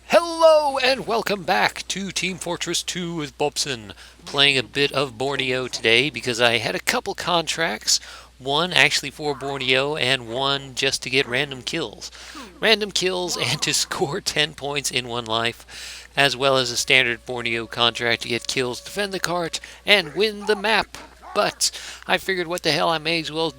Hello and welcome back to Team Fortress 2 with Bobson. Playing a bit of Borneo today because I had a couple contracts. One actually for Borneo and one just to get random kills. Random kills and to score 10 points in one life, as well as a standard Borneo contract to get kills, defend the cart, and win the map. But I figured what the hell, I may as well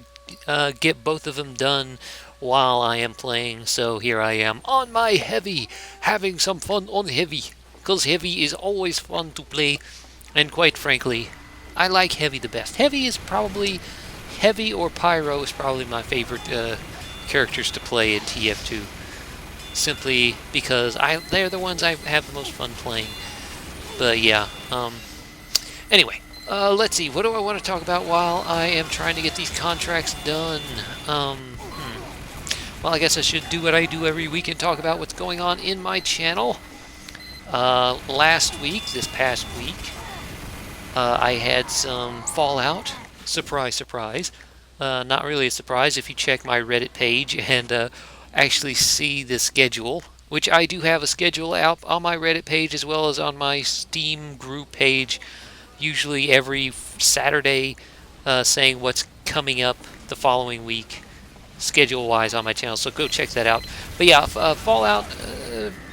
get both of them done while I am playing. So here I am on my heavy, having some fun on heavy, because heavy is always fun to play, and quite frankly, I like heavy the best. Heavy or Pyro is probably my favorite characters to play in TF2, simply because they're the ones I have the most fun playing. But yeah, anyway, let's see. What do I want to talk about while I am trying to get these contracts done? Well, I guess I should do what I do every week and talk about what's going on in my channel. This past week, I had some Fallout. Surprise, surprise. Not really a surprise if you check my Reddit page and actually see the schedule, which I do have a schedule out on my Reddit page as well as on my Steam group page, usually every Saturday, saying what's coming up the following week schedule-wise on my channel, so go check that out. But yeah, Fallout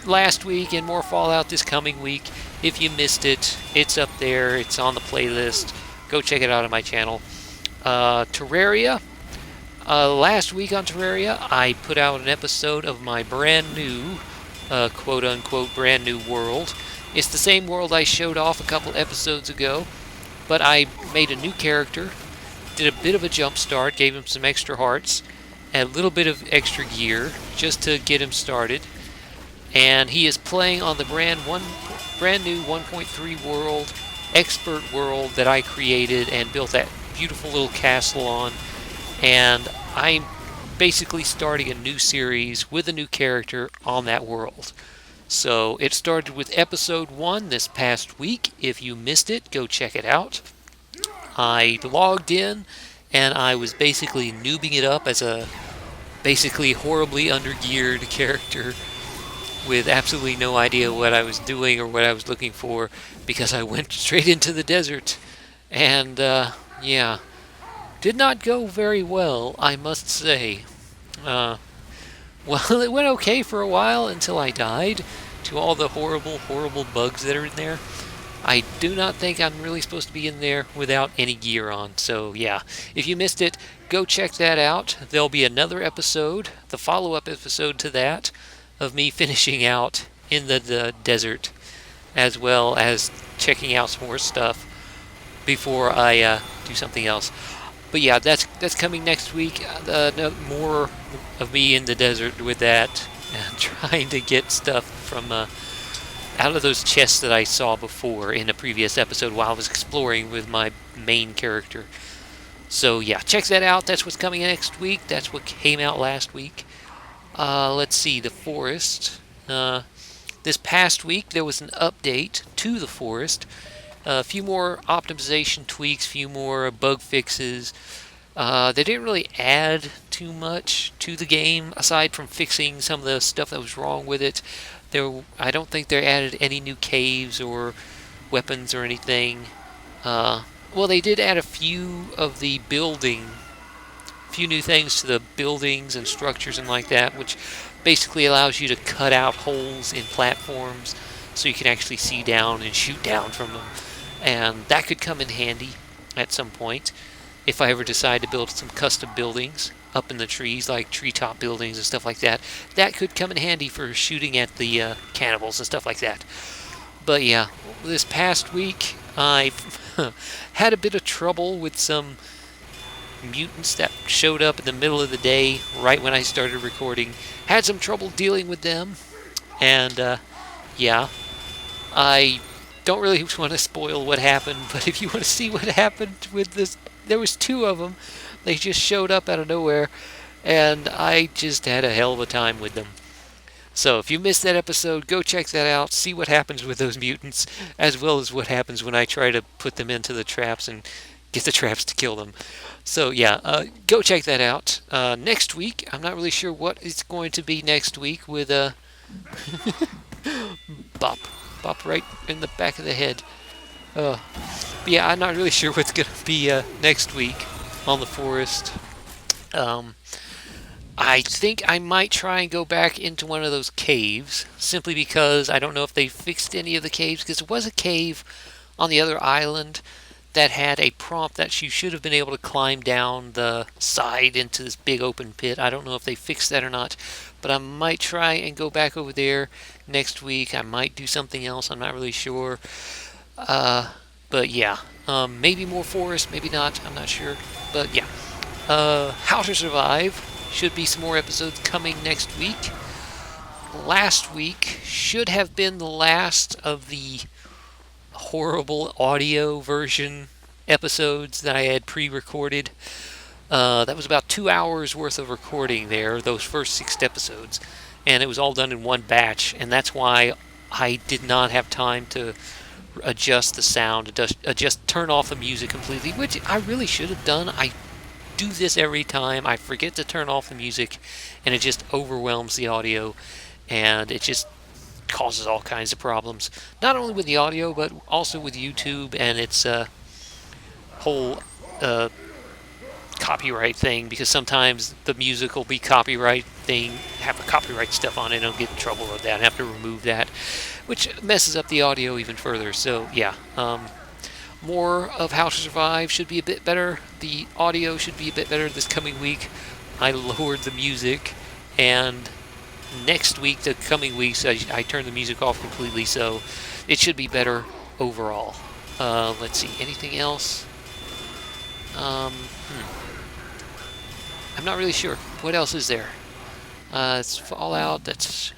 last week and more Fallout this coming week. If you missed it, it's up there. It's on the playlist. Go check it out on my channel. Terraria. Last week on Terraria, I put out an episode of my brand new, quote-unquote, brand new world. It's the same world I showed off a couple episodes ago, but I made a new character, did a bit of a jump start, gave him some extra hearts, a little bit of extra gear just to get him started, and he is playing on the brand new 1.3 world, expert world that I created and built that beautiful little castle on. And I'm basically starting a new series with a new character on that world. So it started with episode 1 this past week. If you missed it, go check it out. I logged in and I was basically noobing it up as a basically horribly undergeared character with absolutely no idea what I was doing or what I was looking for, because I went straight into the desert. And yeah, did not go very well, I must say. Well, it went okay for a while until I died to all the horrible, horrible bugs that are in there. I do not think I'm really supposed to be in there without any gear on. So yeah, if you missed it, go check that out. There'll be another episode, the follow-up episode to that, of me finishing out in the desert, as well as checking out some more stuff before I do something else. But yeah, that's coming next week. More of me in the desert with that, and trying to get stuff from out of those chests that I saw before in a previous episode while I was exploring with my main character. So yeah, check that out. That's what's coming next week. That's what came out last week. Let's see, the forest. This past week there was an update to the forest. A few more optimization tweaks, few more bug fixes. They didn't really add too much to the game aside from fixing some of the stuff that was wrong with it. I don't think they added any new caves or weapons or anything. Well, they did add a few new things to the buildings and structures and like that, which basically allows you to cut out holes in platforms so you can actually see down and shoot down from them. And that could come in handy at some point if I ever decide to build some custom buildings up in the trees, like treetop buildings and stuff like that. That could come in handy for shooting at the cannibals and stuff like that. But yeah, this past week I had a bit of trouble with some mutants that showed up in the middle of the day right when I started recording. Had some trouble dealing with them, and yeah, I don't really want to spoil what happened, but if you want to see what happened with this, there was 2 of them. They just showed up out of nowhere, and I just had a hell of a time with them. So if you missed that episode, go check that out, see what happens with those mutants, as well as what happens when I try to put them into the traps and get the traps to kill them. So yeah, go check that out. Next week, I'm not really sure what it's going to be next week with bop right in the back of the head. But yeah, I'm not really sure what's gonna be next week on the forest. Um, I think I might try and go back into one of those caves, simply because I don't know if they fixed any of the caves, because there was a cave on the other island that had a prompt that you should have been able to climb down the side into this big open pit. I don't know if they fixed that or not, but I might try and go back over there next week. I might do something else. I'm not really sure. But yeah, maybe more forest, maybe not. I'm not sure. But yeah, How to Survive. Should be some more episodes coming next week. Last week should have been the last of the horrible audio version episodes that I had pre-recorded. That was about 2 hours worth of recording there, those first 6 episodes. And it was all done in one batch, and that's why I did not have time to adjust the sound, turn off the music completely, which I really should have done. I do this every time. I forget to turn off the music, and it just overwhelms the audio, and it just causes all kinds of problems. Not only with the audio, but also with YouTube and its whole copyright thing, because sometimes the music will be have a copyright stuff on it, and I'll get in trouble with that and have to remove that, which messes up the audio even further. So yeah, more of How to Survive should be a bit better. The audio should be a bit better this coming week. I lowered the music, and next week, the coming weeks, I turn the music off completely, so it should be better overall. Let's see, anything else? I'm not really sure. What else is there? It's Fallout, that's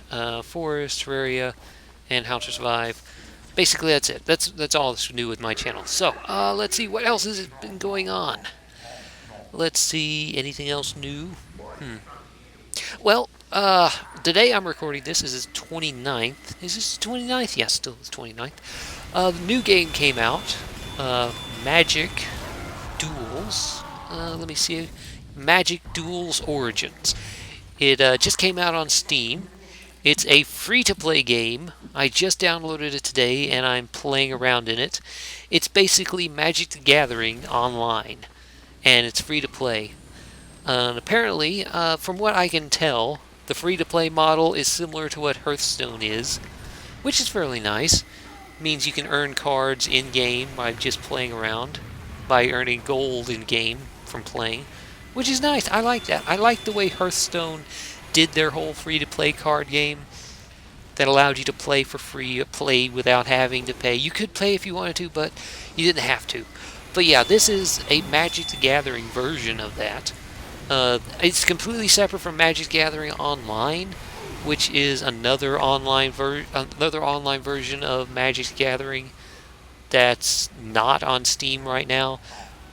Forest, Terraria, and How to Survive. Basically, that's it. That's all that's new with my channel. So, let's see, what else has been going on? Let's see, anything else new? Well, today I'm recording this. This is 29th. Is this 29th? Yes, still it's 29th. The new game came out. Magic Duels. Let me see. Magic Duels Origins. It just came out on Steam. It's a free-to-play game. I just downloaded it today, and I'm playing around in it. It's basically Magic the Gathering online, and it's free-to-play. Apparently, from what I can tell, the free-to-play model is similar to what Hearthstone is, which is fairly nice. It means you can earn cards in-game by just playing around, by earning gold in-game from playing, which is nice. I like that. I like the way Hearthstone did their whole free-to-play card game that allowed you to play for free, play without having to pay. You could pay if you wanted to, but you didn't have to. But yeah, this is a Magic the Gathering version of that. It's completely separate from Magic Gathering Online, which is another online version of Magic Gathering that's not on Steam right now.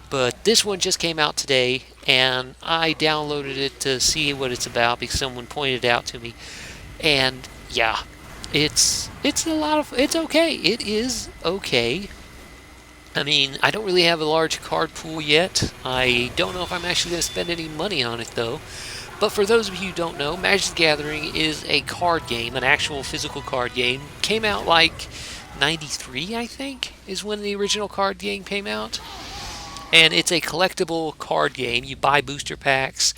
But this one just came out today, and I downloaded it to see what it's about because someone pointed it out to me. And yeah, it's okay. It is okay. I mean, I don't really have a large card pool yet. I don't know if I'm actually going to spend any money on it, though. But for those of you who don't know, Magic the Gathering is a card game, an actual physical card game. Came out like 93, I think, is when the original card game came out. And it's a collectible card game. You buy booster packs,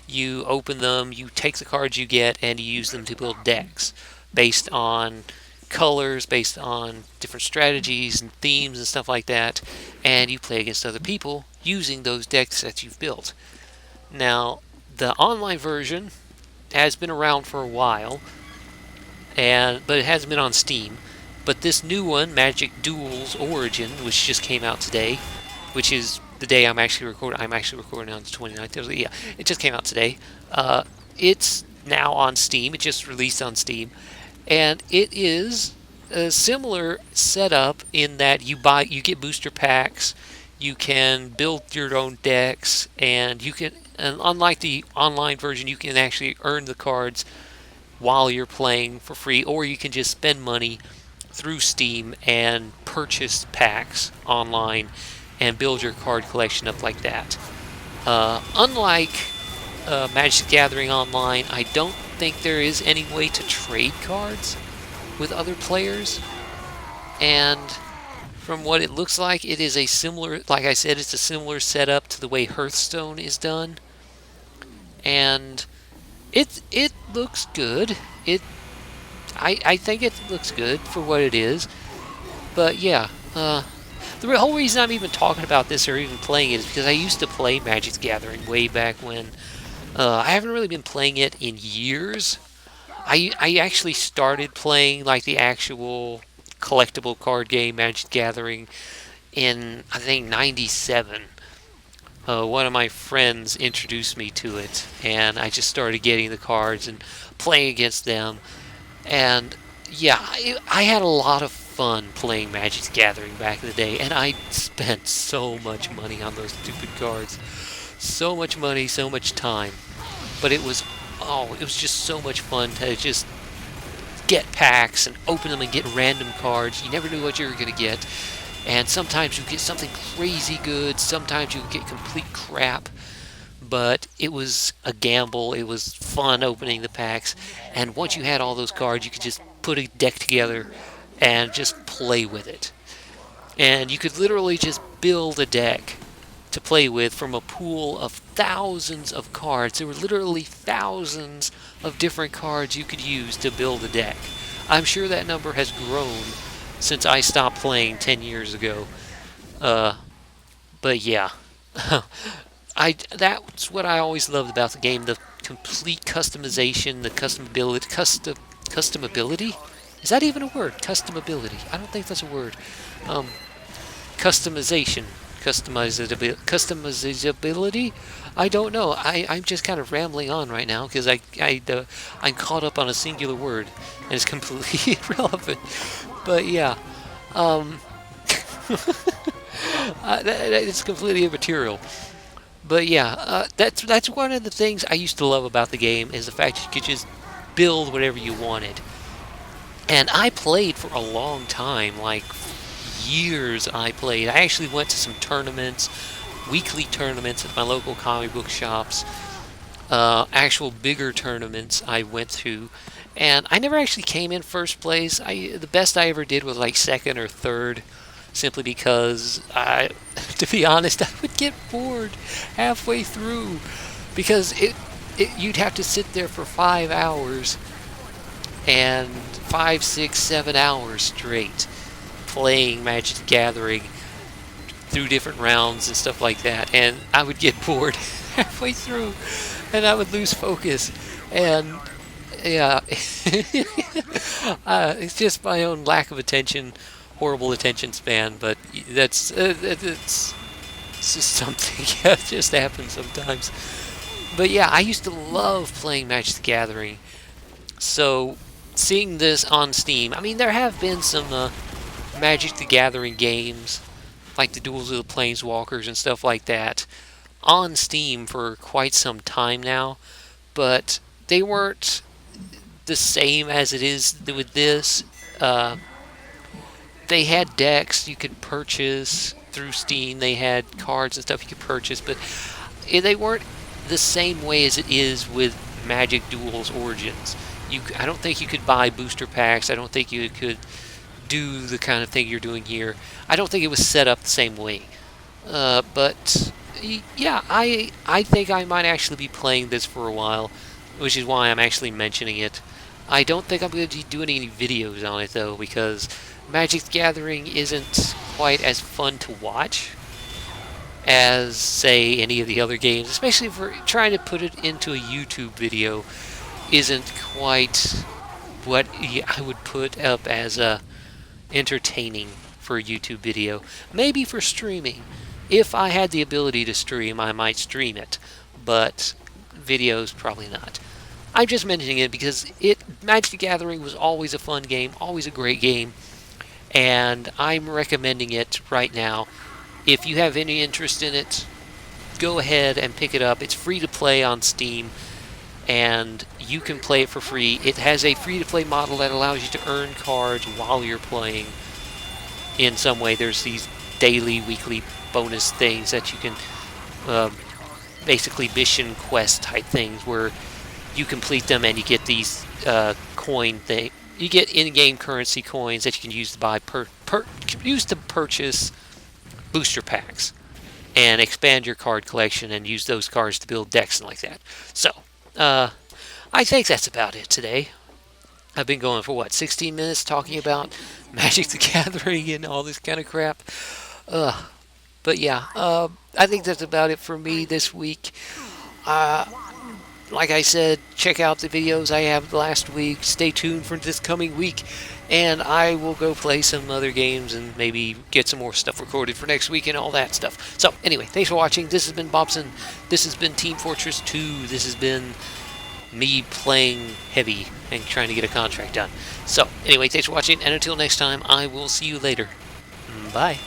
you open them, you take the cards you get, and you use them to build decks based on colors, based on different strategies and themes and stuff like that, and you play against other people using those decks that you've built. Now, the online version has been around for a while, but it hasn't been on Steam. But this new one, Magic Duels Origin, which just came out today, which is the day I'm actually recording on the 29th. Yeah, it just came out today. It's now on Steam. It just released on Steam. And it is a similar setup in that you get booster packs, you can build your own decks, and unlike the online version, you can actually earn the cards while you're playing for free, or you can just spend money through Steam and purchase packs online and build your card collection up like that. Unlike Magic the Gathering Online, I don't think there is any way to trade cards. with other players, and from what it looks like, it is a similar, like I said, it's a similar setup to the way Hearthstone is done, and it looks good. I think it looks good for what it is, but yeah, the whole reason I'm even talking about this or even playing it is because I used to play Magic the Gathering way back when. I haven't really been playing it in years. I actually started playing like the actual collectible card game Magic the Gathering in I think '97. One of my friends introduced me to it, and I just started getting the cards and playing against them. And yeah, I had a lot of fun playing Magic the Gathering back in the day, and I spent so much money on those stupid cards. So much money, so much time. But it was just so much fun to just get packs and open them and get random cards. You never knew what you were going to get. And sometimes you get something crazy good, sometimes you get complete crap. But it was a gamble. It was fun opening the packs. And once you had all those cards, you could just put a deck together and just play with it. And you could literally just build a deck to play with from a pool of thousands of cards. There were literally thousands of different cards you could use to build a deck. I'm sure that number has grown since I stopped playing 10 years ago. But yeah, that's what I always loved about the game: the complete customization, the customability. Is that even a word? Customability. I don't think that's a word. Um, Customization, customizability. I don't know. I'm just kind of rambling on right now because I'm caught up on a singular word and it's completely irrelevant. But yeah, um, it's completely immaterial. But yeah, that's one of the things I used to love about the game is the fact that you could just build whatever you wanted. And I played for a long time, like years I played. I actually went to some tournaments, weekly tournaments at my local comic book shops, actual bigger tournaments I went to, and I never actually came in first place. The best I ever did was like second or third, simply because to be honest, I would get bored halfway through because you'd have to sit there for 5 hours and 5, 6, 7 hours straight playing Magic the Gathering through different rounds and stuff like that, and I would get bored halfway through, and I would lose focus, and yeah, it's just my own lack of attention, horrible attention span, but it's just something that just happens sometimes. But yeah, I used to love playing Magic the Gathering, so seeing this on Steam, I mean, there have been some Magic the Gathering games, like the Duels of the Planeswalkers and stuff like that, on Steam for quite some time now, but they weren't the same as it is with this. They had decks you could purchase through Steam, they had cards and stuff you could purchase, but they weren't the same way as it is with Magic Duels Origins. I don't think you could buy booster packs, I don't think you could do the kind of thing you're doing here. I don't think it was set up the same way. But yeah, I think I might actually be playing this for a while, which is why I'm actually mentioning it. I don't think I'm going to be doing any videos on it though, because Magic the Gathering isn't quite as fun to watch as, say, any of the other games, especially for trying to put it into a YouTube video isn't quite what I would put up as entertaining for a YouTube video. Maybe for streaming. If I had the ability to stream, I might stream it, but videos, probably not. I'm just mentioning it because Magic the Gathering was always a fun game, always a great game, and I'm recommending it right now. If you have any interest in it, go ahead and pick it up. It's free to play on Steam, and you can play it for free. It has a free-to-play model that allows you to earn cards while you're playing in some way. There's these daily, weekly bonus things that you can, basically mission quest type things where you complete them and you get these you get in-game currency coins that you can use to buy use to purchase booster packs and expand your card collection and use those cards to build decks and like that. So, I think that's about it today. I've been going for what, 16 minutes talking about Magic the Gathering and all this kind of crap. But yeah, I think that's about it for me this week. Like I said, check out the videos I have last week. Stay tuned for this coming week. And I will go play some other games and maybe get some more stuff recorded for next week and all that stuff. So, anyway, thanks for watching. This has been Bobson. This has been Team Fortress 2. This has been me playing heavy and trying to get a contract done. So, anyway, thanks for watching. And until next time, I will see you later. Bye.